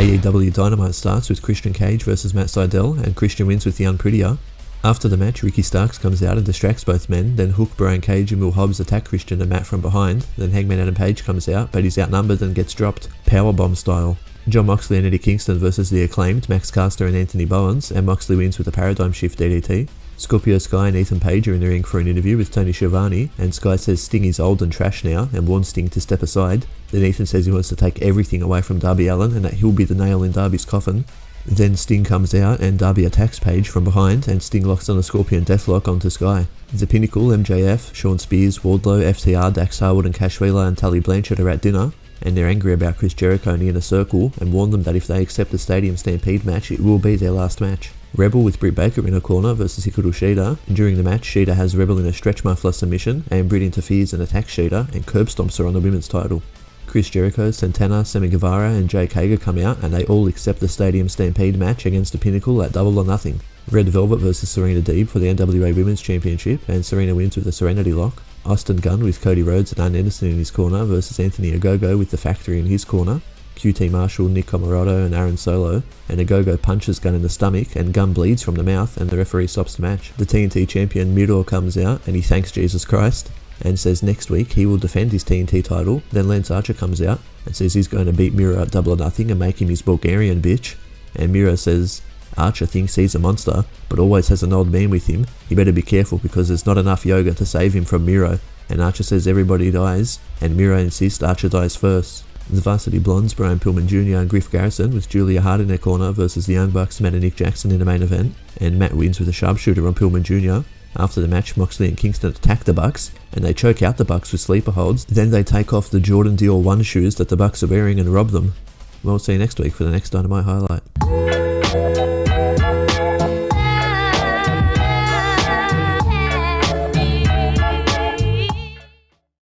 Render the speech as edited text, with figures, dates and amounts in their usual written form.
AEW Dynamite starts with Christian Cage versus Matt Sydal, and Christian wins with the unprettier. After the match, Ricky Starks comes out and distracts both men, then Hook, Brian Cage and Will Hobbs attack Christian and Matt from behind, then Hangman Adam Page comes out, but he's outnumbered and gets dropped, powerbomb style. John Moxley and Eddie Kingston versus the Acclaimed, Max Caster and Anthony Bowens, and Moxley wins with a Paradigm Shift DDT. Scorpio Sky and Ethan Page are in the ring for an interview with Tony Schiavone, and Sky says Sting is old and trash now, and warns Sting to step aside. Then Ethan says he wants to take everything away from Darby Allin, and that he'll be the nail in Darby's coffin. Then Sting comes out and Darby attacks Page from behind, and Sting locks on a Scorpion Deathlock onto Sky. The Pinnacle, MJF, Sean Spears, Wardlow, FTR, Dax Harwood and Cash Wheeler and Tully Blanchard are at dinner, and they're angry about Chris Jericho and the Inner Circle, and warn them that if they accept the Stadium Stampede match, it will be their last match. Rebel with Britt Baker in a corner versus Hikaru Shida. During the match, Shida has Rebel in a stretch muffler submission, and Britt interferes and attacks Shida, and curb stomps her on the women's title. Chris Jericho, Santana, Sammy Guevara and Jake Hager come out, and they all accept the Stadium Stampede match against the Pinnacle at Double or Nothing. Red Velvet versus Serena Deeb for the NWA Women's Championship, and Serena wins with a Serenity Lock. Austin Gunn with Cody Rhodes and Arn Anderson in his corner versus Anthony Ogogo with the Factory in his corner. QT Marshall, Nick Comoroto and Aaron Solo, and Ogogo punches Gunn in the stomach and Gunn bleeds from the mouth, and the referee stops the match. The TNT champion Midor comes out and he thanks Jesus Christ and says next week he will defend his TNT title. Then Lance Archer comes out and says he's going to beat Miro at Double or Nothing and make him his Bulgarian bitch, and Miro says Archer thinks he's a monster but always has an old man with him. He better be careful because there's not enough yoga to save him from Miro, and Archer says everybody dies, and Miro insists Archer dies first. The Varsity Blondes, Brian Pillman Jr. and Griff Garrison with Julia Hart in their corner versus the Young Bucks, Matt and Nick Jackson in the main event, and Matt wins with a sharpshooter on Pillman Jr. After the match, Moxley and Kingston attack the Bucks, and they choke out the Bucks with sleeper holds. Then they take off the Jordan Dior 1 shoes that the Bucks are wearing and rob them. Well, see you next week for the next Dynamite highlight.